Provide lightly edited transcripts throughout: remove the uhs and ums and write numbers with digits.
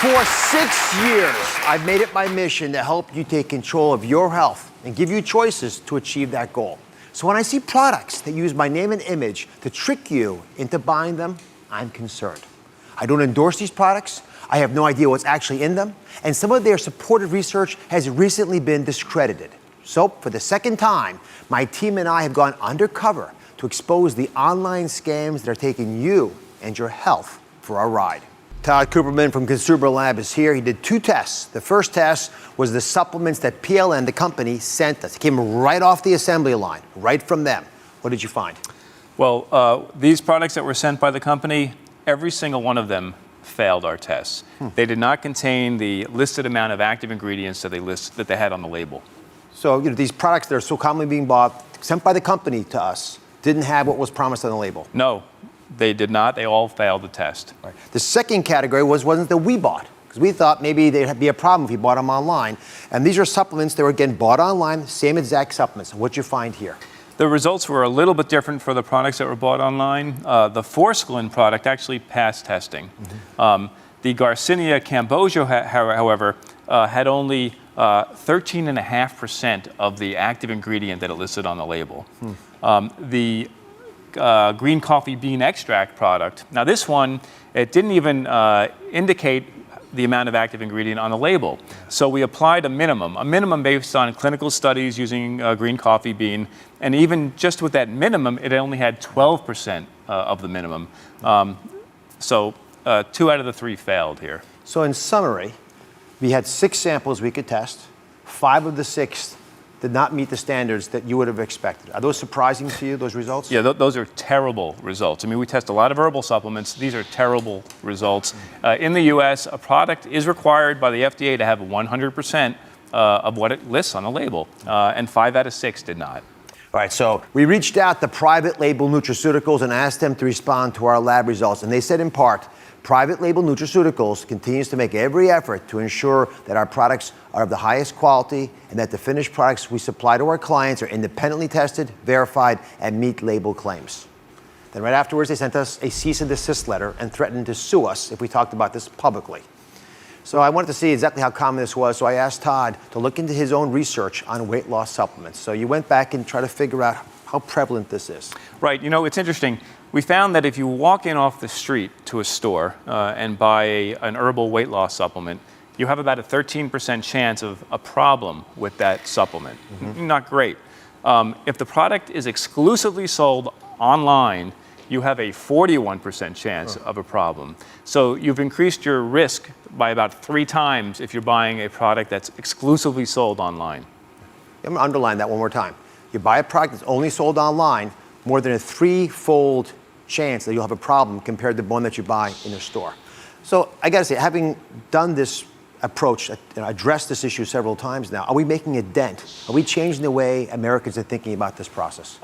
For 6 years, I've made it my mission to help you take control of your health and give you choices to achieve that goal. So when I see products that use my name and image to trick you into buying them, I'm concerned. I don't endorse these products. I have no idea what's actually in them. And some of their supported research has recently been discredited. So for the second time, my team and I have gone undercover to expose the online scams that are taking you and your health for a ride. Todd Cooperman from Consumer Lab is here. He did 2 tests. The first test was the supplements that PLN, the company, sent us. It came right off the assembly line, right from them. What did you find? Well, these products that were sent by the company, every single one of them failed our tests. They did not contain the listed amount of active ingredients that they had on the label. So, these products that are so commonly being bought, sent by the company to us, didn't have what was promised on the label. No, they did not. They all failed the test. Right. The second category wasn't that we bought, because we thought maybe there'd be a problem if you bought them online. And these are supplements that were, again, bought online, same exact supplements. What'd you find here? The results were a little bit different for the products that were bought online. The Forskolin product actually passed testing. The Garcinia Cambogia, however, had only 13.5% of the active ingredient that it listed on the label. The green coffee bean extract product, now this one, it didn't even indicate the amount of active ingredient on the label. So we applied a minimum based on clinical studies using green coffee bean, and even just with that minimum, it only had 12% of the minimum. So 2 out of the 3 failed here. So in summary, we had 6 samples we could test. 5 of the 6 did not meet the standards that you would have expected. Are those surprising to you, those results? Yeah, those are terrible results. I mean, we test a lot of herbal supplements. These are terrible results. In the U.S., a product is required by the FDA to have 100% of what it lists on the label, and 5 out of 6 did not. All right, so we reached out to private label nutraceuticals and asked them to respond to our lab results, and they said in part, private label nutraceuticals continues to make every effort to ensure that our products are of the highest quality and that the finished products we supply to our clients are independently tested, verified, and meet label claims. Then right afterwards, they sent us a cease and desist letter and threatened to sue us if we talked about this publicly. So I wanted to see exactly how common this was, so I asked Todd to look into his own research on weight loss supplements. So you went back and tried to figure out how prevalent this is. Right, it's interesting. We found that if you walk in off the street to a store and buy an herbal weight loss supplement, you have about a 13% chance of a problem with that supplement. Not great. If the product is exclusively sold online, you have a 41% chance of a problem. So you've increased your risk by about 3 times if you're buying a product that's exclusively sold online. I'm going to underline that one more time. You buy a product that's only sold online, more than a 3-fold chance that you'll have a problem compared to the one that you buy in a store. So I got to say, having done this approach, addressed this issue several times now, are we making a dent? Are we changing the way Americans are thinking about this process?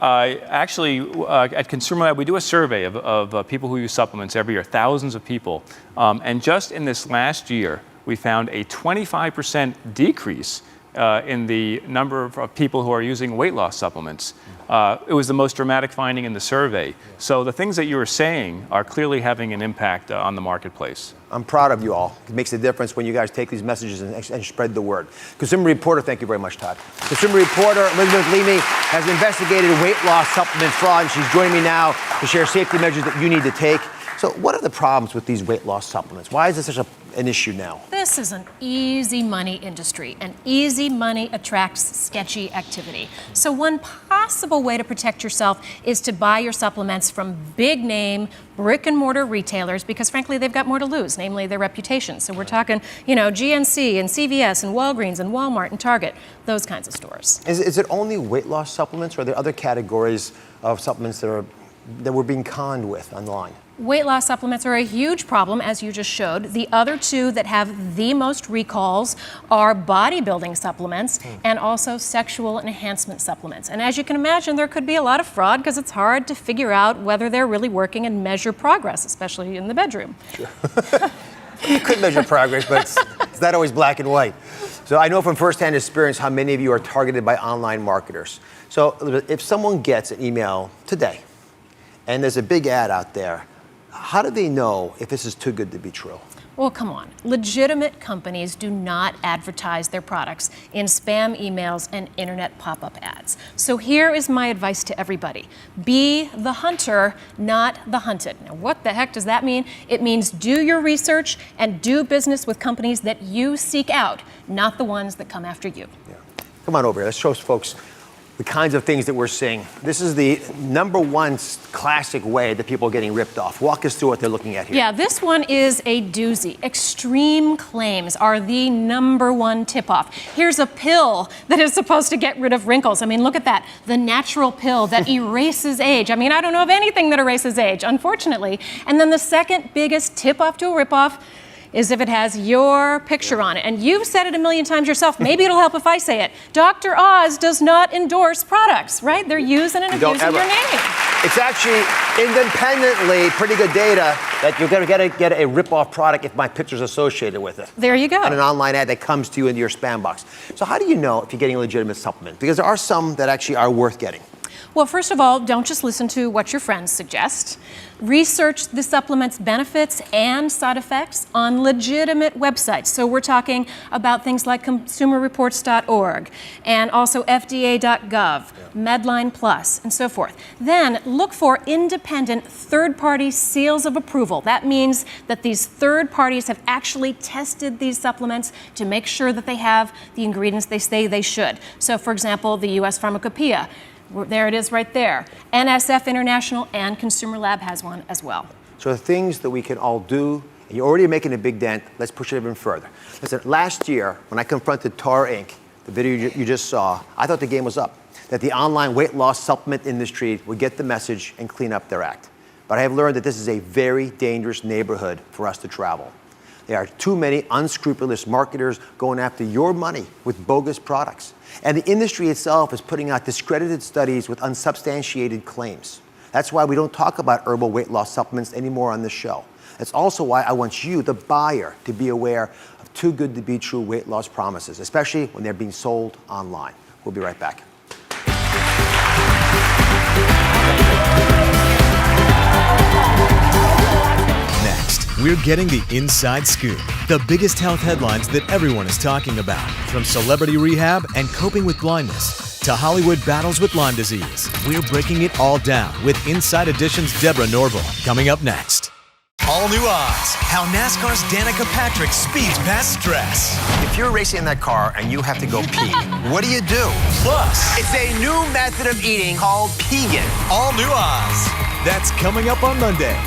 Actually, at Consumer Lab, we do a survey of people who use supplements every year, thousands of people. And just in this last year, we found a 25% decrease in the number of people who are using weight loss supplements. It was the most dramatic finding in the survey. So the things that you were saying are clearly having an impact on the marketplace. I'm proud of you all. It makes a difference when you guys take these messages and spread the word. Consumer Reporter, thank you very much, Todd. Consumer Reporter Elizabeth Leamy has investigated weight loss supplement fraud, and she's joining me now to share safety measures that you need to take. So what are the problems with these weight loss supplements? Why is this such an issue now? This is an easy money industry, and easy money attracts sketchy activity. So one possible way to protect yourself is to buy your supplements from big name brick and mortar retailers, because frankly they've got more to lose, namely their reputation. So we're talking, GNC and CVS and Walgreens and Walmart and Target, those kinds of stores. Is it only weight loss supplements, or are there other categories of supplements that we're being conned with online? Weight loss supplements are a huge problem, as you just showed. The other 2 that have the most recalls are bodybuilding supplements and also sexual enhancement supplements. And as you can imagine, there could be a lot of fraud because it's hard to figure out whether they're really working and measure progress, especially in the bedroom. Sure. You could measure progress, but it's not always black and white. So I know from firsthand experience how many of you are targeted by online marketers. So if someone gets an email today and there's a big ad out there, How do they know if this is too good to be true? Well, come on. Legitimate companies do not advertise their products in spam emails and internet pop-up ads. So here is my advice to everybody. Be the hunter, not the hunted. Now, what the heck does that mean? It means do your research and do business with companies that you seek out, not the ones that come after you. Yeah. Come on over here. Let's show folks the kinds of things that we're seeing. This is the #1 classic way that people are getting ripped off. Walk us through what they're looking at here. Yeah, this one is a doozy. Extreme claims are the #1 tip-off. Here's a pill that is supposed to get rid of wrinkles. I mean, look at that. The natural pill that erases age. I mean, I don't know of anything that erases age, unfortunately. And then the second biggest tip-off to a rip-off is if it has your picture on it. And you've said it a million times yourself. Maybe it'll help if I say it. Dr. Oz does not endorse products, right? They're using and abusing your name. It's actually independently pretty good data that you're going to get a rip-off product if my picture's associated with it. There you go. And an online ad that comes to you into your spam box. So how do you know if you're getting a legitimate supplement? Because there are some that actually are worth getting. Well, first of all, don't just listen to what your friends suggest. Research the supplement's benefits and side effects on legitimate websites. So we're talking about things like consumerreports.org and also FDA.gov, Medline Plus, and so forth. Then look for independent third-party seals of approval. That means that these third parties have actually tested these supplements to make sure that they have the ingredients they say they should. So, for example, the U.S. Pharmacopoeia. There it is right there. NSF International and Consumer Lab has one as well. So the things that we can all do, and you're already making a big dent, let's push it even further. Listen, last year, when I confronted Tar Inc., the video you just saw, I thought the game was up, that the online weight loss supplement industry would get the message and clean up their act. But I have learned that this is a very dangerous neighborhood for us to travel. There are too many unscrupulous marketers going after your money with bogus products. And the industry itself is putting out discredited studies with unsubstantiated claims. That's why we don't talk about herbal weight loss supplements anymore on this show. That's also why I want you, the buyer, to be aware of too good to be true weight loss promises, especially when they're being sold online. We'll be right back. We're getting the inside scoop, the biggest health headlines that everyone is talking about, from celebrity rehab and coping with blindness to Hollywood battles with Lyme disease. We're breaking it all down with Inside Edition's Deborah Norville, coming up next. All New Oz, how NASCAR's Danica Patrick speeds past stress. If you're racing in that car and you have to go pee, what do? Plus, It's a new method of eating called peeing. All New Oz. That's coming up on Monday.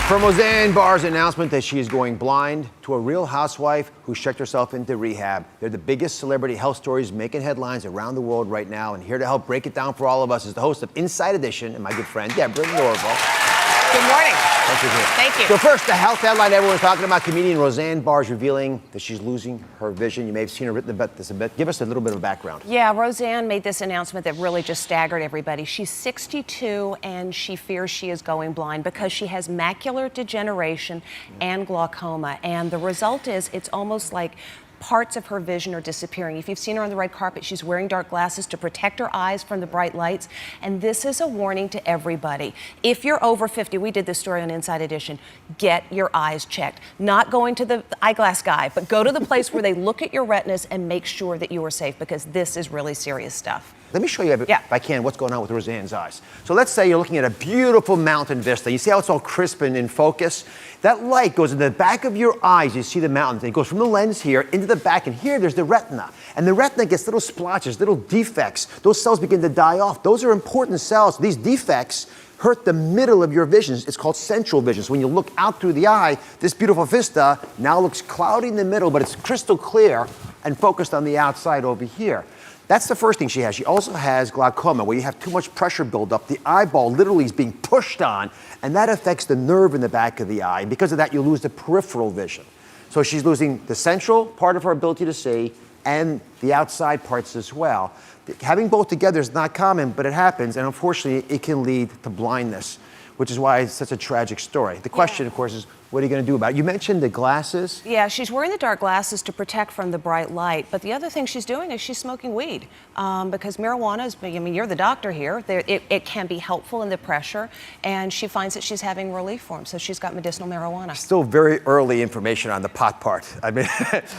From Roseanne Barr's announcement that she is going blind to a real housewife who checked herself into rehab, they're the biggest celebrity health stories making headlines around the world right now. And here to help break it down for all of us is the host of Inside Edition and my good friend, Deborah Norville. Good morning. Thank you. Thank you. So first, the health headline everyone's talking about. Comedian Roseanne Barr is revealing that she's losing her vision. You may have seen her written about this a bit. Give us a little bit of background. Yeah, Roseanne made this announcement that really just staggered everybody. She's 62 and she fears she is going blind because she has macular degeneration and glaucoma. And the result is it's almost like parts of her vision are disappearing. If you've seen her on the red carpet, she's wearing dark glasses to protect her eyes from the bright lights. And this is a warning to everybody. If you're over 50, we did this story on Inside Edition, get your eyes checked. Not going to the eyeglass guy, but go to the place where they look at your retinas and make sure that you are safe, because this is really serious stuff. Let me show you, if I can, what's going on with Roseanne's eyes. So let's say you're looking at a beautiful mountain vista. You see how it's all crisp and in focus? That light goes in the back of your eyes. You see the mountains. It goes from the lens here into the back, and here there's the retina. And the retina gets little splotches, little defects. Those cells begin to die off. Those are important cells. These defects hurt the middle of your vision. It's called central vision. So when you look out through the eye, this beautiful vista now looks cloudy in the middle, but it's crystal clear and focused on the outside over here. That's the first thing she has. She also has glaucoma, where you have too much pressure buildup. The eyeball literally is being pushed on, and that affects the nerve in the back of the eye. And because of that, you lose the peripheral vision. So she's losing the central part of her ability to see and the outside parts as well. Having both together is not common, but it happens, and unfortunately, it can lead to blindness, which is why it's such a tragic story. The question, of course, is what are you going to do about it? You mentioned the glasses. Yeah, she's wearing the dark glasses to protect from the bright light. But the other thing she's doing is she's smoking weed because marijuana is, I mean, you're the doctor here. It can be helpful in the pressure, and she finds that she's having relief from. So she's got medicinal marijuana. Still very early information on the pot part. I mean,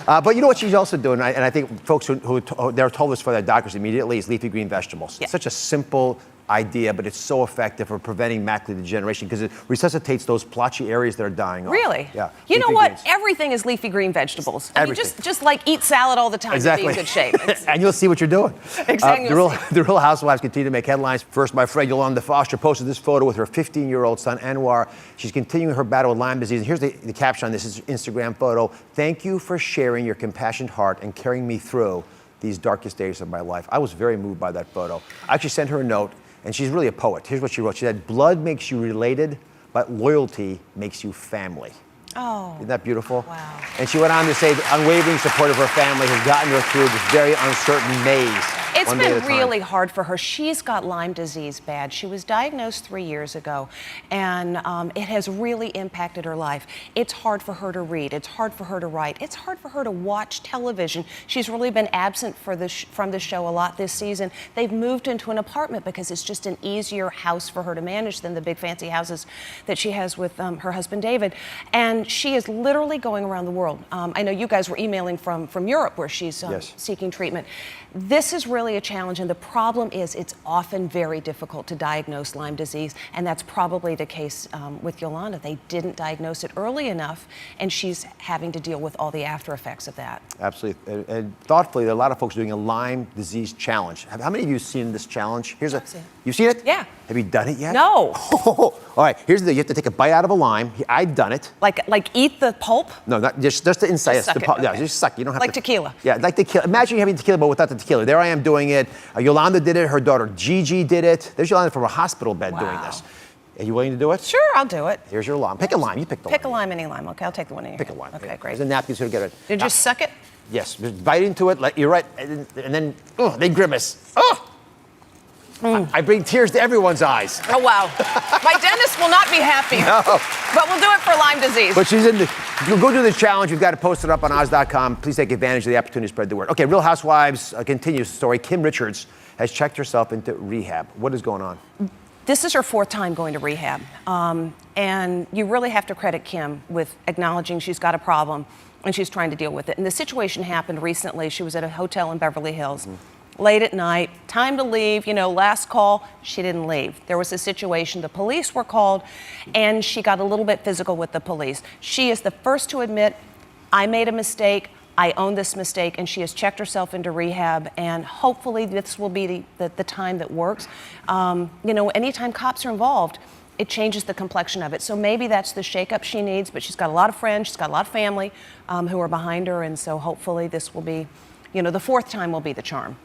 but you know what she's also doing, and I think folks they're told this for their doctors immediately, is leafy green vegetables. Yeah. It's such a simple idea, but it's so effective for preventing macular degeneration because it resuscitates those blotchy areas that are dying off. Really? Yeah. You know Leafy what? greens. Everything is leafy green vegetables. I mean, Everything. just like eat salad all the time to be in good shape. And you'll see what you're doing. Exactly. The Real Housewives continue to make headlines. First, my friend Yolanda Foster posted this photo with her 15-year-old son, Anwar. She's continuing her battle with Lyme disease. And here's the caption on this Instagram photo. Thank you for sharing your compassionate heart and carrying me through these darkest days of my life. I was very moved by that photo. I actually sent her a note, and she's really a poet. Here's what she wrote. She said, blood makes you related, but loyalty makes you family. Oh. Isn't that beautiful? Wow. And she went on to say the unwavering support of her family has gotten her through this very uncertain maze. It's one day at a been time. really hard for her. She's got Lyme disease bad. She was diagnosed 3 years ago, and it has really impacted her life. It's hard for her to read. It's hard for her to write. It's hard for her to watch television. She's really been absent from the show a lot this season. They've moved into an apartment because it's just an easier house for her to manage than the big fancy houses that she has with her husband David. And she is literally going around the world. I know you guys were emailing from Europe where she's Yes. seeking treatment. This is really a challenge, and the problem is it's often very difficult to diagnose Lyme disease, and that's probably the case with Yolanda. They didn't diagnose it early enough, and she's having to deal with all the after effects of that. Absolutely. And thoughtfully, there are a lot of folks doing a Lyme disease challenge. How many of you have seen this challenge? I've seen it. You've seen it? Yeah. Have you done it yet? No. All right, here's the deal. You have to take a bite out of a lime. I've done it. Like eat the pulp? No, not just the inside. Just Yes, suck it, Yeah, okay. just suck. You don't have Like to. tequila. Yeah, like tequila. Imagine you're having tequila, but without the tequila. There I am doing it. Yolanda did it. Her daughter Gigi did it. There's Yolanda from a hospital bed doing Wow. this. Are you willing to do it? Sure, I'll do it. Here's your lime. Pick a lime. You pick the Pick a lime. lime, any lime. Okay, I'll take the one in your Pick a hand. lime. Okay, great. There's a napkin so to get it. Did you just suck it? Yes, just bite into it. You're right, and then they grimace. Oh! I bring tears to everyone's eyes. Oh, wow. My dentist will not be happy. No. But we'll do it for Lyme disease. But she's in the. Go do this challenge. We've got it posted up on Oz.com. Please take advantage of the opportunity to spread the word. Okay, Real Housewives continues the story. Kim Richards has checked herself into rehab. What is going on? This is her 4th time going to rehab. And you really have to credit Kim with acknowledging she's got a problem and she's trying to deal with it. And the situation happened recently. She was at a hotel in Beverly Hills. Late at night, time to leave, last call, she didn't leave. There was a situation, the police were called, and she got a little bit physical with the police. She is the first to admit, I made a mistake, I own this mistake, and she has checked herself into rehab, and hopefully this will be the time that works. Anytime cops are involved, it changes the complexion of it. So maybe that's the shakeup she needs, but she's got a lot of friends, she's got a lot of family who are behind her, and so hopefully this will be, the 4th time will be the charm.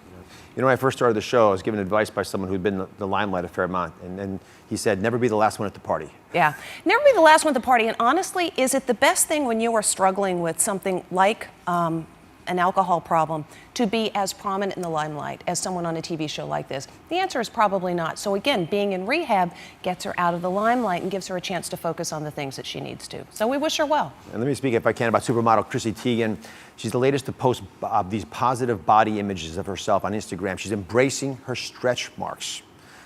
When I first started the show, I was given advice by someone who'd been in the limelight a fair amount, and he said, never be the last one at the party. Yeah, never be the last one at the party. And honestly, is it the best thing when you are struggling with something like an alcohol problem to be as prominent in the limelight as someone on a TV show like this? The answer is probably not. So again, being in rehab gets her out of the limelight and gives her a chance to focus on the things that she needs to. So we wish her well. And let me speak, if I can, about supermodel Chrissy Teigen. She's the latest to post these positive body images of herself on Instagram. She's embracing her stretch marks.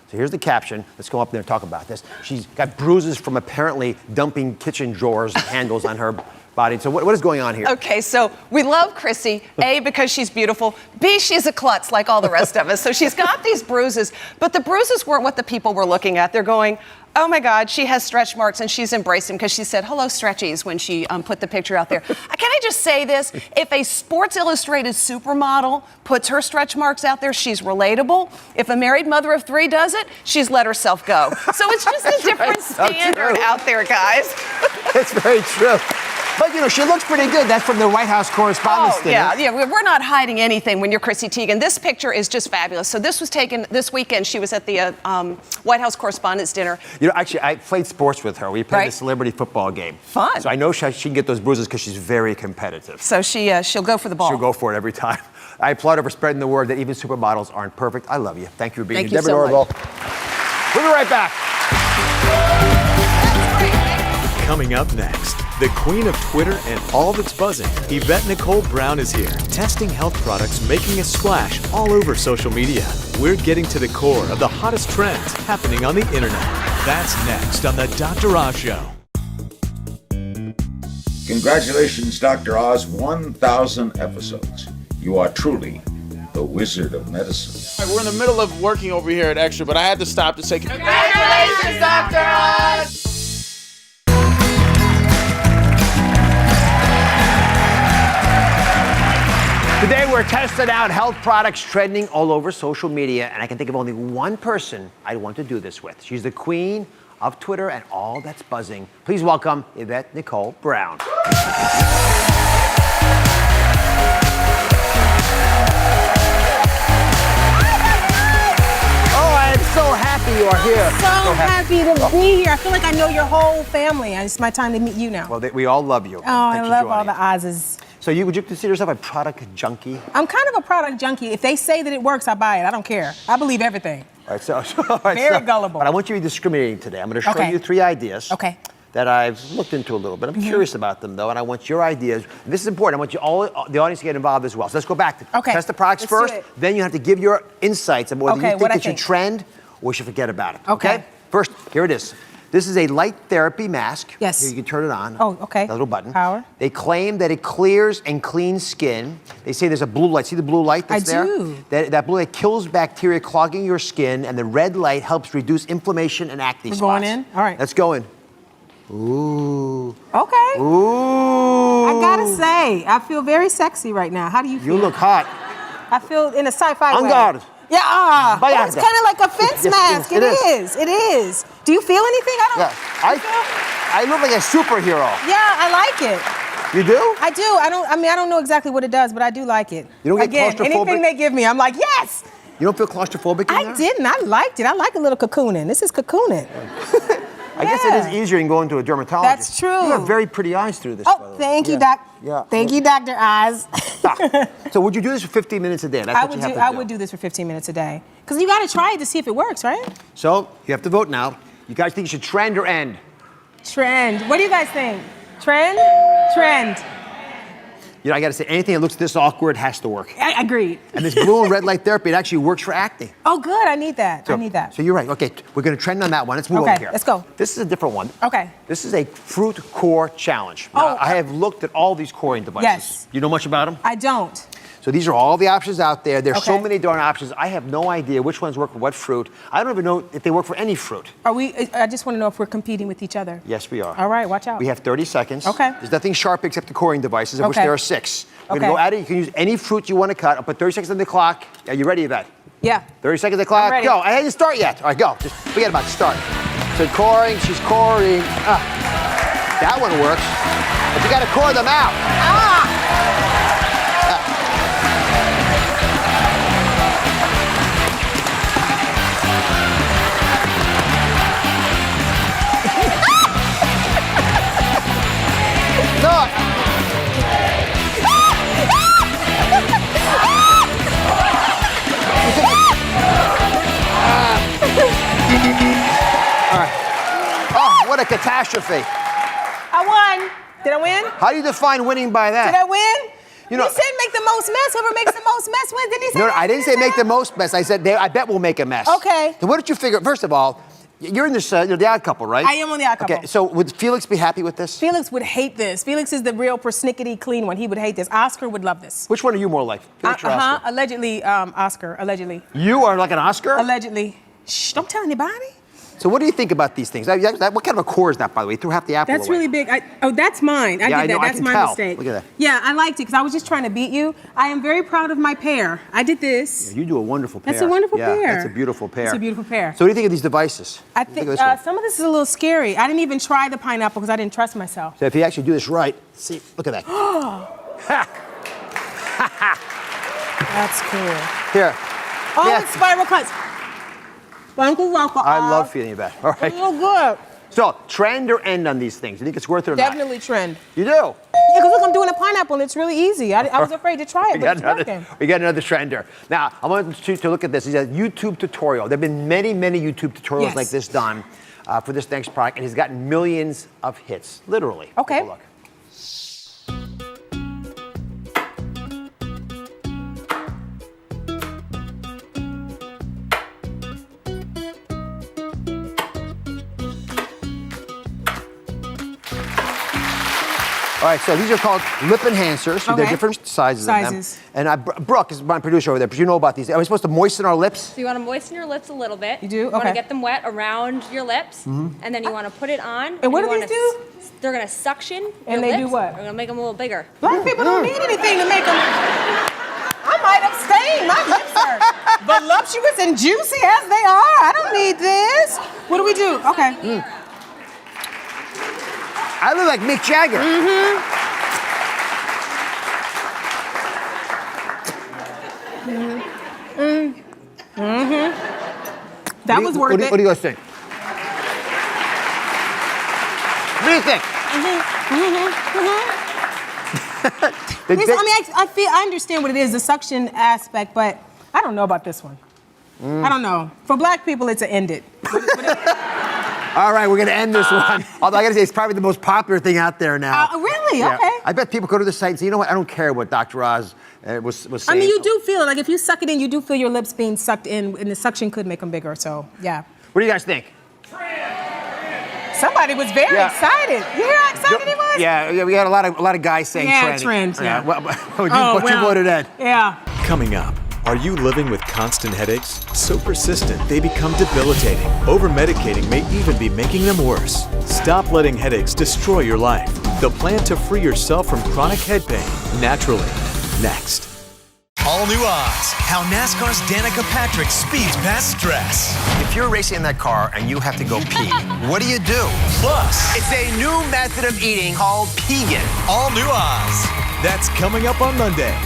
So here's the caption. Let's go up there and talk about this. She's got bruises from apparently dumping kitchen drawers handles on her body. So what is going on here? Okay, so we love Chrissy, A, because she's beautiful, B, she's a klutz like all the rest of us. So she's got these bruises, but the bruises weren't what the people were looking at. They're going, oh my God, she has stretch marks, and she's embraced them because she said, hello, stretchies, when she put the picture out there. Can I just say this? If a Sports Illustrated supermodel puts her stretch marks out there, she's relatable. If a married mother of 3 does it, she's let herself go. So it's just a different standard out there, guys. It's very true. But, she looks pretty good. That's from the White House Correspondents' Dinner. Yeah, we're not hiding anything when you're Chrissy Teigen. This picture is just fabulous. So this was taken this weekend. She was at the White House Correspondents' Dinner. Actually, I played sports with her. We played a celebrity football game. Fun. So I know she can get those bruises because she's very competitive. So she'll go for the ball. She'll go for it every time. I applaud her for spreading the word that even supermodels aren't perfect. I love you. Thank you for being Thank here. you so much. We'll be right back. Coming up next, the queen of Twitter and all that's buzzing, Yvette Nicole Brown is here, testing health products making a splash all over social media. We're getting to the core of the hottest trends happening on the internet. That's next on the Dr. Oz Show. Congratulations, Dr. Oz, 1,000 episodes. You are truly the wizard of medicine. We're in the middle of working over here at Extra, but I had to stop to say Congratulations, Dr. Oz! Today we're testing out health products trending all over social media, and I can think of only one person I'd want to do this with. She's the queen of Twitter and all that's buzzing. Please welcome Yvette Nicole Brown. So happy you are here. So happy to be here. I feel like I know your whole family. It's my time to meet you now. Well, we all love you. Oh, I love all the Oz's. So would you consider yourself a product junkie? I'm kind of a product junkie. If they say that it works, I buy it. I don't care. I believe everything. All right, Very gullible. But I want you to be discriminating today. I'm going to show you 3 ideas. Okay. That I've looked into a little bit. I'm curious about them, though, and I want your ideas. This is important. I want you all, the audience, to get involved as well. So let's go back to test the products first. Then you have to give your insights on whether you think it should trend or we should forget about it. Okay? First, here it is. This is a light therapy mask. Yes. Here, you can turn it on. Oh, okay. That little button. Power. They claim that it clears and cleans skin. They say there's a blue light. See the blue light that's there? I do. That blue light kills bacteria clogging your skin, and the red light helps reduce inflammation and acne spots. We're going in? All right. Let's go in. Ooh. Okay. Ooh. I gotta say, I feel very sexy right now. How do you feel? You look hot. I feel in a sci-fi way. On guard. Yeah, it's kind of like a fence Yes, mask. it is. It is. Do you feel anything? I look like a superhero. Yeah, I like it. You do? I do. I don't know exactly what it does, but I do like it. You don't get claustrophobic? Anything they give me, I'm like, yes. You don't feel claustrophobic in there? I didn't. I liked it. I like a little cocooning. This is cocooning. I guess it is easier than going to a dermatologist. That's true. You have very pretty eyes through this. Oh, thank you, Doc. Yeah. Thank you, Dr. Oz. So would you do this for 15 minutes a day? That's what you have to do. I would do this for 15 minutes a day. Because you got to try it to see if it works, right? So you have to vote now. You guys think you should trend or end? Trend. What do you guys think? Trend? Trend. You know, I got to say, anything that looks this awkward has to work. I agreed. And this blue and red light therapy, it actually works for acne. Oh, good. I need that. I need that. So you're right. Okay, we're going to trend on that one. Let's move over here. Let's go. This is a different one. Okay. This is a fruit core challenge. Now, I have looked at all these coring devices. Yes. You know much about them? I don't. So these are all the options out there. There's so many darn options. I have no idea which ones work for what fruit. I don't even know if they work for any fruit. I just want to know if we're competing with each other. Yes, we are. All right, watch out. We have 30 seconds. Okay. There's nothing sharp except the coring devices, of which there are 6. We're going to go at it. You can use any fruit you want to cut. I'll put 30 seconds on the clock. Are you ready, Yvette? Yeah. 30 seconds on the clock. Ready. Go. I didn't start yet. All right, go. Just forget about the start. So coring, she's coring. That one works. But you got to core them out. Look. Oh, what a catastrophe. I won. Did I win? How do you define winning by that? Did I win? You know, he said make the most mess. Whoever makes the most mess wins. Didn't he say no, that? I didn't say make the most mess. I said I bet we'll make a mess. Okay. So what did you figure? First of all, you're in this, you're the odd couple, right? I am on the odd couple. Okay, so would Felix be happy with this? Felix would hate this. Felix is the real persnickety clean one. He would hate this. Oscar would love this. Which one are you more like, Felix or Oscar? Allegedly, Oscar. Allegedly. You are like an Oscar? Allegedly. Shh, don't tell anybody. So what do you think about these things? What kind of a core is that, by the way? You threw half the apple That's away. really big. That's mine. I did that. know, That's my tell. mistake. Look at that. Yeah, I liked it because I was just trying to beat you. I am very proud of my pear. I did this. Yeah, you do a wonderful pear. That's a wonderful pear. That's a beautiful pear. It's a beautiful pear. So what do you think of these devices? I think of this one? some of this is a little scary. I didn't even try the pineapple because I didn't trust myself. So if you actually do this right, see, look at that. That's cool. Here. Oh, Yeah. it's spiral cuts. Uncle Uncle. I love feeling you back. All right. It's so good. So, trend or end on these things? You think it's worth it or Definitely trend. not? You do? because look, I'm doing a pineapple and it's really easy. I was afraid to try it, but it's working. We got another trender. Now, I want you to look at this. It's a YouTube tutorial. There have been many, many YouTube tutorials like this done for this next product, and it's gotten millions of hits, literally. Okay. Take a look. All right, so these are called lip enhancers. So they're different sizes of them. And Brooke is my producer over there, but you know about these. Are we supposed to moisten our lips? So you want to moisten your lips a little bit. You do? You want to get them wet around your lips, and then you want to put it on. And what do these do? They're going to suction and your they lips. do what? They're going to make them a little bigger. Black people don't need anything to make them. I might abstain. My lips are voluptuous and juicy as they are. I don't need this. What do we do? Okay. I look like Mick Jagger. That was worth it. What do you guys think? What do you think? I understand what it is, the suction aspect, but I don't know about this one. I don't know. For black people, it's an end it. All right, we're going to end this one. Although I got to say, it's probably the most popular thing out there now. Really? Yeah. Okay. I bet people go to the site and say, you know what, I don't care what Dr. Oz was saying. I mean, you do feel it. Like, if you suck it in, you do feel your lips being sucked in, and the suction could make them bigger, so, yeah. What do you guys think? Somebody was very excited. You hear how excited he was? Yeah, we had a lot of guys saying trend. Yeah. But you voted Ed. Yeah. Coming up, are you living with constant headaches? So persistent, they become debilitating. Over-medicating may even be making them worse. Stop letting headaches destroy your life. The plan to free yourself from chronic head pain naturally. Next. All new Oz. How NASCAR's Danica Patrick speeds past stress. If you're racing in that car and you have to go pee, what do you do? Plus, It's a new method of eating called peeing. all new Oz. That's coming up on Monday.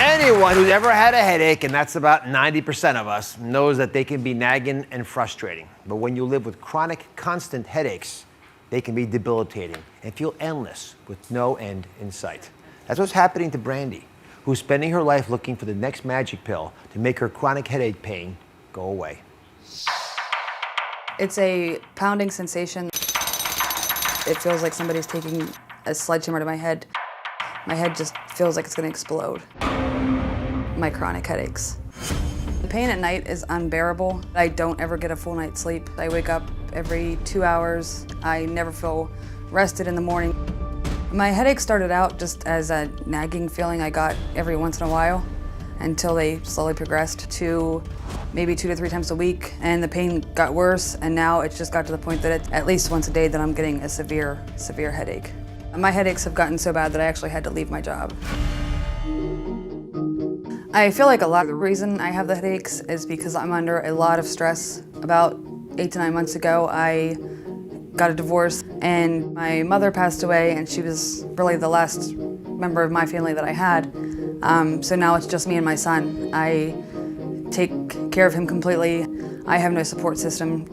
Anyone who's ever had a headache, and that's about 90% of us, knows that they can be nagging and frustrating. But when you live with chronic, constant headaches, they can be debilitating and feel endless with no end in sight. That's what's happening to Brandy, who's spending her life looking for the next magic pill to make her chronic headache pain go away. It's a pounding sensation. It feels like somebody's taking a sledgehammer to my head. My head just feels like it's going to explode. My chronic headaches. The pain at night is unbearable. I don't ever get a full night's sleep. I wake up every 2 hours. I never feel rested in the morning. My headaches started out just as a nagging feeling I got every once in a while until they slowly progressed to maybe 2 to 3 times a week, and the pain got worse, and now it's just got to the point that it's at least once a day that I'm getting a severe headache. My headaches have gotten so bad that I actually had to leave my job. I feel like a lot of the reason I have the headaches is because I'm under a lot of stress. About 8 to 9 months ago, I got a divorce, and my mother passed away, and she was really the last member of my family that I had. So now it's just me and my son. I take care of him completely. I have no support system.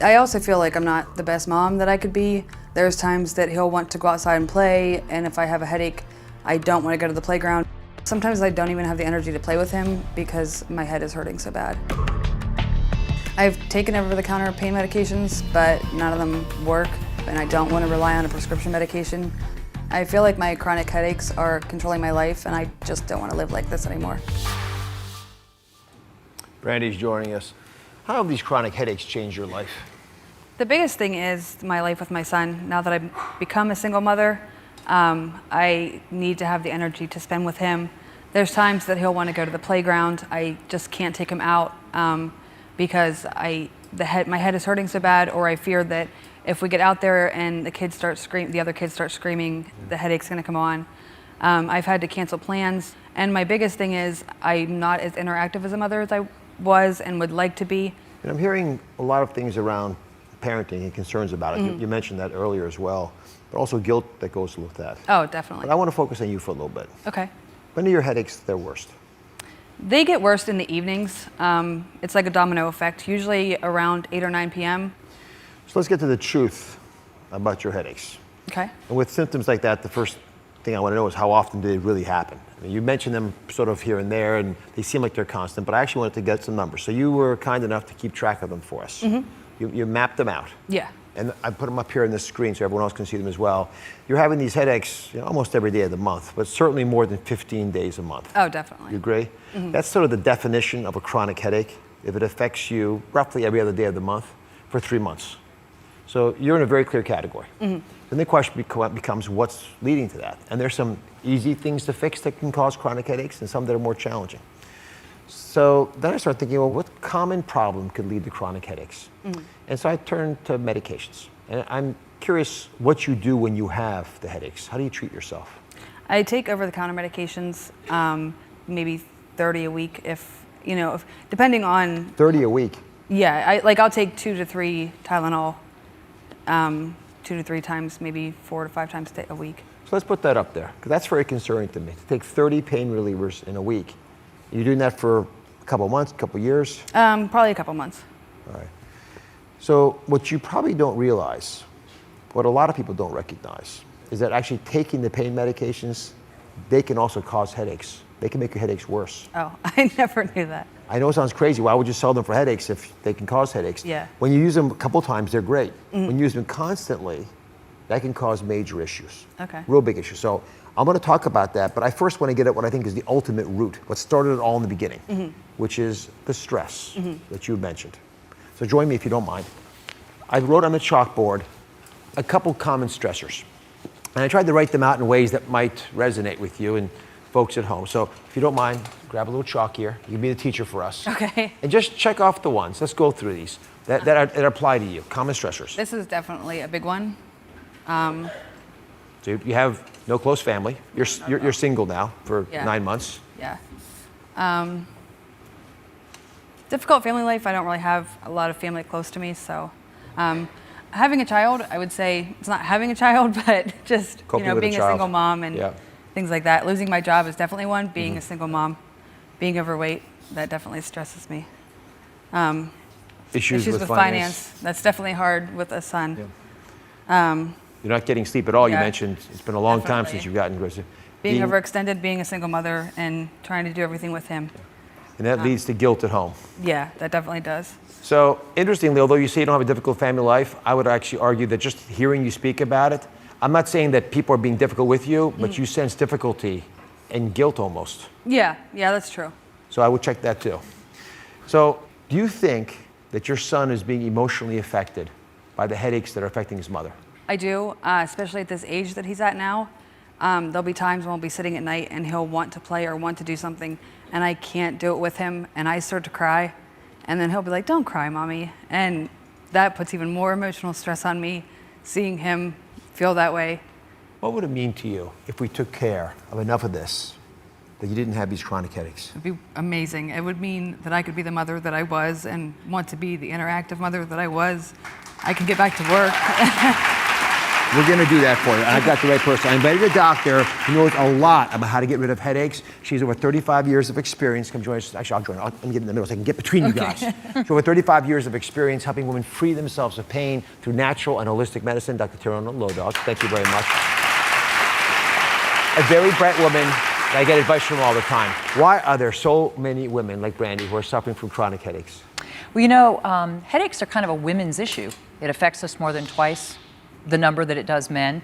I also feel like I'm not the best mom that I could be. There's times that he'll want to go outside and play, and if I have a headache, I don't want to go to the playground. Sometimes I don't even have the energy to play with him because my head is hurting so bad. I've taken over-the-counter pain medications, but none of them work, and I don't want to rely on a prescription medication. I feel like my chronic headaches are controlling my life, and I just don't want to live like this anymore. Brandy's joining us. How have these chronic headaches changed your life? The biggest thing is my life with my son. Now that I've become a single mother, I need to have the energy to spend with him. There's times that he'll want to go to the playground. I just can't take him out because my head is hurting so bad, or I fear that if we get out there and the other kids start screaming, the headache's going to come on. I've had to cancel plans, and my biggest thing is I'm not as interactive as a mother as I was and would like to be. And I'm hearing a lot of things around parenting and concerns about it. Mm-hmm. You mentioned that earlier as well, but also guilt that goes with that. Oh, definitely. But I want to focus on you for a little bit. Okay. When are your headaches their worst? They get worse in the evenings. It's like a domino effect, usually around 8 or 9 p.m. So let's get to the truth about your headaches. Okay. And with symptoms like that, the first thing I want to know is how often do they really happen? I mean, you mentioned them sort of here and there, and they seem like they're constant, but I actually wanted to get some numbers. So you were kind enough to keep track of them for us. You mapped them out. Yeah. And I put them up here on the screen so everyone else can see them as well. You're having these headaches almost every day of the month, but certainly more than 15 days a month. Oh, definitely. You agree? That's sort of the definition of a chronic headache, if it affects you roughly every other day of the month for 3 months. So you're in a very clear category. Then the question becomes what's leading to that? And there's some easy things to fix that can cause chronic headaches and some that are more challenging. So then I started thinking, well, what common problem could lead to chronic headaches? And so I turned to medications. And I'm curious what you do when you have the headaches. How do you treat yourself? I take over-the-counter medications, maybe 30 a week if depending on... 30 a week? Yeah, I'll take 2 to 3 Tylenol, 2 to 3 times, maybe 4 to 5 times a week. So let's put that up there, because that's very concerning to me, to take 30 pain relievers in a week. You're doing that for a couple of months, a couple of years? Probably a couple months. All right. So what you probably don't realize, what a lot of people don't recognize, is that actually taking the pain medications, they can also cause headaches. They can make your headaches worse. Oh, I never knew that. I know it sounds crazy. Why would you sell them for headaches if they can cause headaches? Yeah. When you use them a couple times, they're great. When you use them constantly, that can cause major issues. Okay. Real big issues. So I'm going to talk about that, but I first want to get at what I think is the ultimate root, what started it all in the beginning, which is the stress that you mentioned. So join me if you don't mind. I wrote on the chalkboard a couple common stressors. And I tried to write them out in ways that might resonate with you and folks at home. So if you don't mind, grab a little chalk here. You can be the teacher for us. Okay. And just check off the ones. Let's go through these that apply to you. Common stressors. This is definitely a big one. So you have no close family. You're single now for 9 months. Yeah. Difficult family life. I don't really have a lot of family close to me, so having a child, I would say it's not having a child, but just Coping with being a single mom and things like that. Losing my job is definitely one. Being a single mom, being overweight, that definitely stresses me. Issues with finance. That's definitely hard with a son. You're not getting sleep at all. You Yeah. mentioned it's been a long time Definitely. since you've gotten grocery. Being overextended, being a single mother, and trying to do everything with him. And that leads to guilt at home. Yeah, that definitely does. So interestingly, although you say you don't have a difficult family life, I would actually argue that just hearing you speak about it, I'm not saying that people are being difficult with you, but you sense difficulty and guilt almost. Yeah, that's true. So I would check that too. So do you think that your son is being emotionally affected by the headaches that are affecting his mother? I do, especially at this age that he's at now. There'll be times when we'll be sitting at night and he'll want to play or want to do something, and I can't do it with him, and I start to cry, and then he'll be like, "Don't cry, Mommy," and that puts even more emotional stress on me, seeing him feel that way. What would it mean to you if we took care of enough of this that you didn't have these chronic headaches? It'd be amazing. It would mean that I could be the mother that I was and want to be the interactive mother that I was. I could get back to work. We're going to do that for you. And I've got the right person. I invited a doctor who knows a lot about how to get rid of headaches. She's over 35 years of experience. Come join us. Actually, I'll join her. Let me get in the middle so I can get between you guys. She's over 35 years of experience helping women free themselves of pain through natural and holistic medicine. Dr. Tirona Lodog, thank you very much. A very bright woman that I get advice from all the time. Why are there so many women like Brandy who are suffering from chronic headaches? Well, headaches are kind of a women's issue. It affects us more than twice the number that it does men.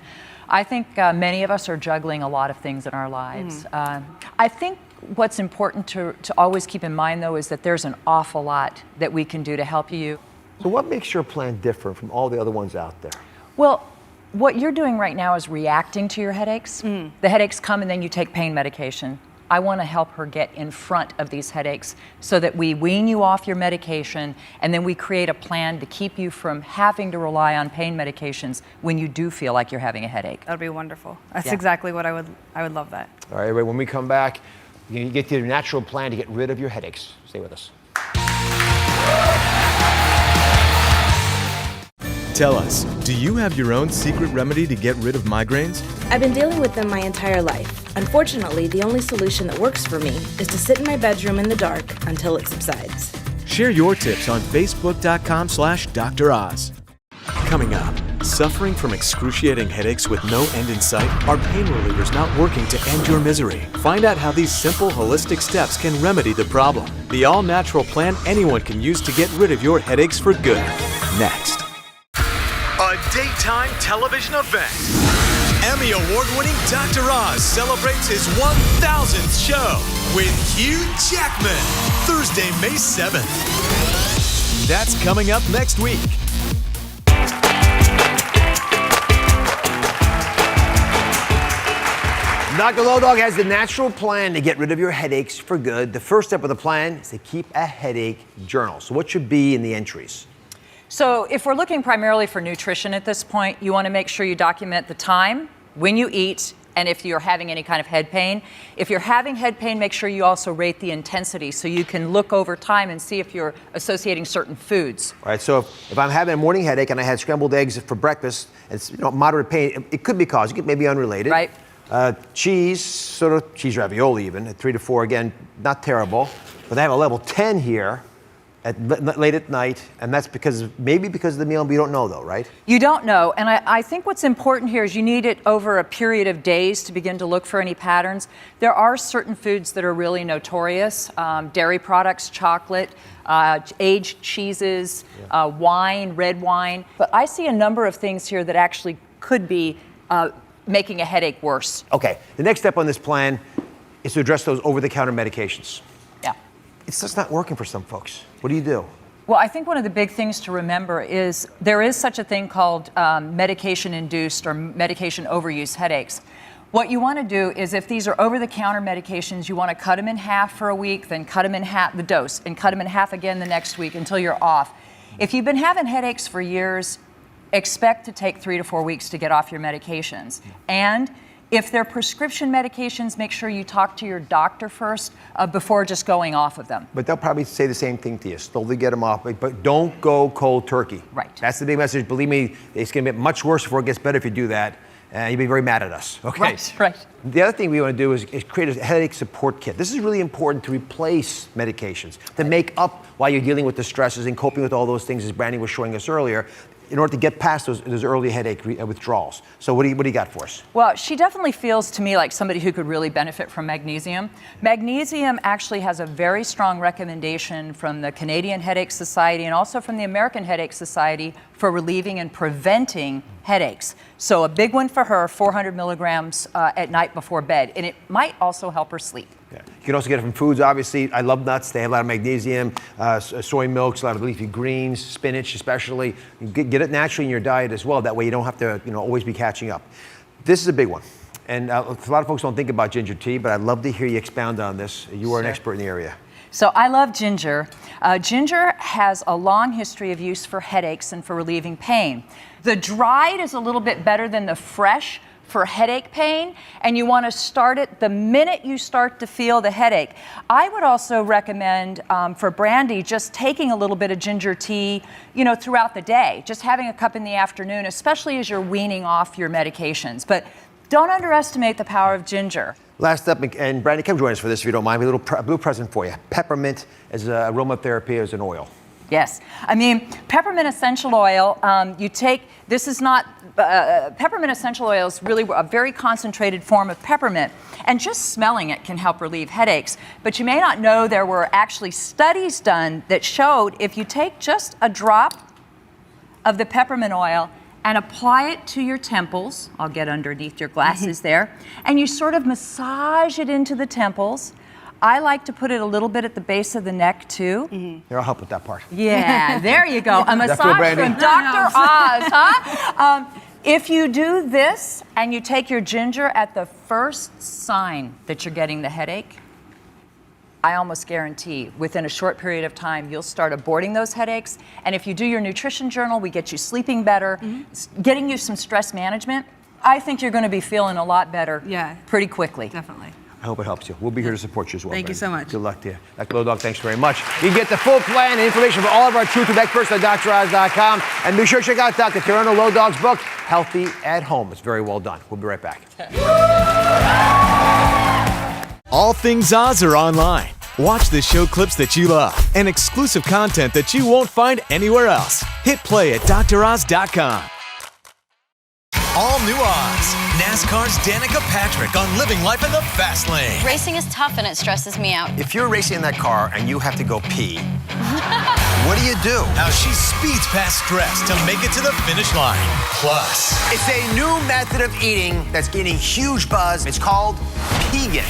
I think many of us are juggling a lot of things in our lives. I think what's important to always keep in mind, though, is that there's an awful lot that we can do to help you. So what makes your plan different from all the other ones out there? Well, what you're doing right now is reacting to your headaches. The headaches come and then you take pain medication. I want to help her get in front of these headaches so that we wean you off your medication, and then we create a plan to keep you from having to rely on pain medications when you do feel like you're having a headache. That'd be wonderful. That's exactly what I would love that. All right, everybody, when we come back, you're going to get your natural plan to get rid of your headaches. Stay with us. Tell us, do you have your own secret remedy to get rid of migraines? I've been dealing with them my entire life. Unfortunately, the only solution that works for me is to sit in my bedroom in the dark until it subsides. Share your tips on Facebook.com/Dr. Oz. Coming up, suffering from excruciating headaches with no end in sight? Are pain relievers not working to end your misery? Find out how these simple, holistic steps can remedy the problem. The all-natural plan anyone can use to get rid of your headaches for good. Next. A daytime television event. Emmy Award-winning Dr. Oz celebrates his 1000th show with Hugh Jackman, Thursday, May 7th. That's coming up next week. Dr. Low Dog has the natural plan to get rid of your headaches for good. The first step of the plan is to keep a headache journal. So what should be in the entries? So if we're looking primarily for nutrition at this point, you want to make sure you document the time, when you eat, and if you're having any kind of head pain. If you're having head pain, make sure you also rate the intensity so you can look over time and see if you're associating certain foods. All right, so if I'm having a morning headache and I had scrambled eggs for breakfast, it's moderate pain, it could be caused, it could maybe unrelated. Right. Cheese, sort of cheese ravioli even, at 3 to 4, again, not terrible. But I have a level 10 here late at night, and that's maybe because of the meal, but you don't know though, right? You don't know, and I think what's important here is you need it over a period of days to begin to look for any patterns. There are certain foods that are really notorious, dairy products, chocolate, aged cheeses, wine, red wine. But I see a number of things here that actually could be making a headache worse. Okay, the next step on this plan is to address those over-the-counter medications. Yeah. It's just not working for some folks. What do you do? Well, I think one of the big things to remember is there is such a thing called medication-induced or medication overuse headaches. What you want to do is if these are over-the-counter medications, you want to cut them in half for a week, then cut them in half, the dose, and cut them in half again the next week until you're off. If you've been having headaches for years, expect to take 3 to 4 weeks to get off your medications. And if they're prescription medications, make sure you talk to your doctor first before just going off of them. But they'll probably say the same thing to you. Slowly get them off, but don't go cold turkey. Right. That's the big message. Believe me, it's going to get much worse before it gets better if you do that. You'll be very mad at us. Okay. Right. The other thing we want to do is create a headache support kit. This is really important to replace medications, to make up while you're dealing with the stresses and coping with all those things, as Brandy was showing us earlier, in order to get past those early headache withdrawals. So what do you got for us? Well, she definitely feels to me like somebody who could really benefit from magnesium. Magnesium actually has a very strong recommendation from the Canadian Headache Society and also from the American Headache Society for relieving and preventing headaches. So a big one for her, 400 milligrams at night before bed, and it might also help her sleep. Yeah. You can also get it from foods, obviously. I love nuts. They have a lot of magnesium, soy milks, a lot of leafy greens, spinach especially. You get it naturally in your diet as well. That way you don't have to always be catching up. This is a big one. And a lot of folks don't think about ginger tea, but I'd love to hear you expound on this. You are an expert in the area. So I love ginger. Ginger has a long history of use for headaches and for relieving pain. The dried is a little bit better than the fresh for headache pain, and you want to start it the minute you start to feel the headache. I would also recommend for Brandy just taking a little bit of ginger tea, throughout the day, just having a cup in the afternoon, especially as you're weaning off your medications. But don't underestimate the power of ginger. Last up, and Brandy, come join us for this if you don't mind. A little blue present for you. Peppermint as aromatherapy as an oil. Yes. I mean, peppermint essential oil, peppermint essential oil is really a very concentrated form of peppermint, and just smelling it can help relieve headaches. But you may not know there were actually studies done that showed if you take just a drop of the peppermint oil and apply it to your temples, I'll get underneath your glasses there, and you sort of massage it into the temples. I like to put it a little bit at the base of the neck too. Here, I'll help with that part. Yeah, there you go. A massage from Dr. Oz, huh? If you do this and you take your ginger at the first sign that you're getting the headache, I almost guarantee within a short period of time, you'll start aborting those headaches. And if you do your nutrition journal, we get you sleeping better, getting you some stress management. I think you're going to be feeling a lot better pretty quickly. Definitely. I hope it helps you. We'll be here to support you as well. Thank you so much. Good luck to you. Dr. Low Dog, thanks very much. You can get the full plan and information from all of our Truth with experts at DrOz.com. And be sure to check out Dr. Tirano Low Dog's book, Healthy at Home. It's very well done. We'll be right back. All things Oz are online. Watch the show clips that you love and exclusive content that you won't find anywhere else. Hit play at DrOz.com. All new Oz. NASCAR's Danica Patrick on living life in the fast lane. Racing is tough and it stresses me out. If you're racing in that car and you have to go pee, what do you do? How she speeds past stress to make it to the finish line. Plus, it's a new method of eating that's gaining huge buzz. It's called peeing.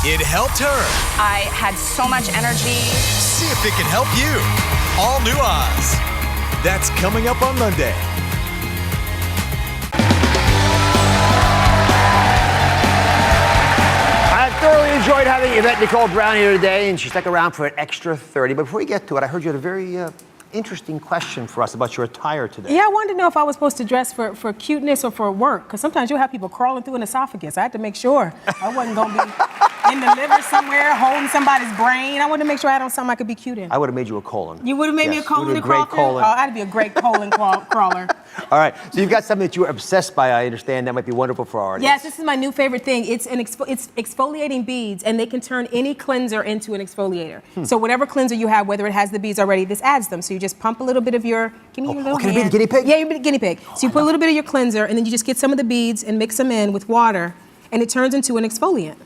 It helped her. I had so much energy. See if it can help you. All new Oz. That's coming up on Monday. I thoroughly enjoyed having Yvette Nicole Brown here today, and she stuck around for an extra 30. But before we get to it, I heard you had a very interesting question for us about your attire today. Yeah, I wanted to know if I was supposed to dress for cuteness or for work, because sometimes you'll have people crawling through an esophagus. I had to make sure I wasn't going to be in the liver somewhere holding somebody's brain. I wanted to make sure I had on something I could be cute in. I would have made you a colon. You would have made me a colon to crawl through? Oh, I'd be a great colon crawler. All right, so you've got something that you were obsessed by, I understand. That might be wonderful for our audience. Yes, this is my new favorite thing. It's exfoliating beads, and they can turn any cleanser into an exfoliator. So whatever cleanser you have, whether it has the beads already, this adds them. So you just pump a little bit of your, give me your little can hand. I be the guinea pig? Yeah, you're the guinea pig. So you put a little bit of your cleanser, and then you just get some of the beads and mix them in with water, and it turns into an exfoliant.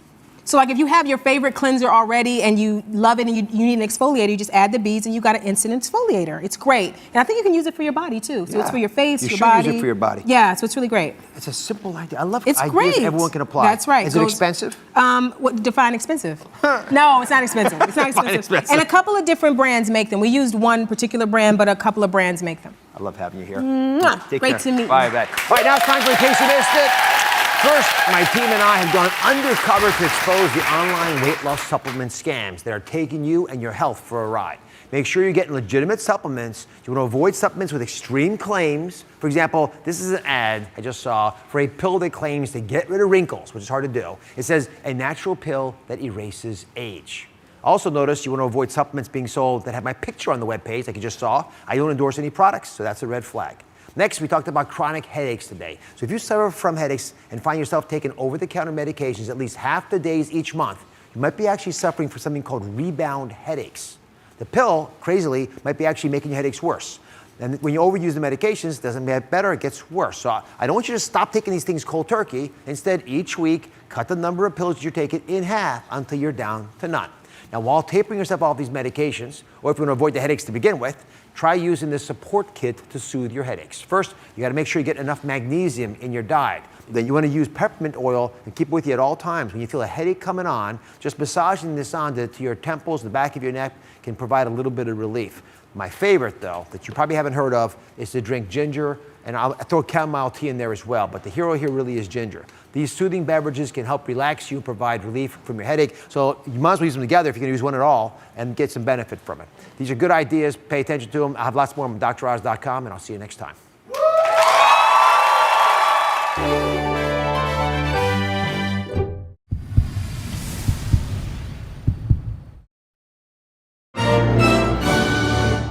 So like if you have your favorite cleanser already and you love it and you need an exfoliator, you just add the beads and you got an instant exfoliator. It's great. And I think you can use it for your body too. So it's for your face, your body. You should use it for your body. Yeah, so it's really great. It's a simple idea. I love it's ideas great. everyone can apply. That's right. Is it expensive? Define expensive. No, it's not expensive. It's not expensive. And a couple of different brands make them. We used one particular brand, but a couple of brands make them. I love having you here. Great care. to meet you. Bye, Yvette. All right, now it's time for In Case You Missed It. First, my team and I have gone undercover to expose the online weight loss supplement scams that are taking you and your health for a ride. Make sure you're getting legitimate supplements. You want to avoid supplements with extreme claims. For example, this is an ad I just saw for a pill that claims to get rid of wrinkles, which is hard to do. It says, a natural pill that erases age. Also notice you want to avoid supplements being sold that have my picture on the webpage, like you just saw. I don't endorse any products, so that's a red flag. Next, we talked about chronic headaches today. So if you suffer from headaches and find yourself taking over-the-counter medications at least half the days each month, you might be actually suffering from something called rebound headaches. The pill, crazily, might be actually making your headaches worse. And when you overuse the medications, it doesn't get better, it gets worse. So I don't want you to stop taking these things cold turkey. Instead, each week, cut the number of pills you're taking in half until you're down to none. Now, while tapering yourself off these medications, or if you want to avoid the headaches to begin with, try using this support kit to soothe your headaches. First, you got to make sure you get enough magnesium in your diet. Then you want to use peppermint oil and keep it with you at all times. When you feel a headache coming on, just massaging this onto your temples, the back of your neck, can provide a little bit of relief. My favorite, though, that you probably haven't heard of, is to drink ginger, and I'll throw chamomile tea in there as well, but the hero here really is ginger. These soothing beverages can help relax you and provide relief from your headache, so you might as well use them together if you're going to use one at all and get some benefit from it. These are good ideas. Pay attention to them. I'll have lots more on DrOz.com, and I'll see you next time.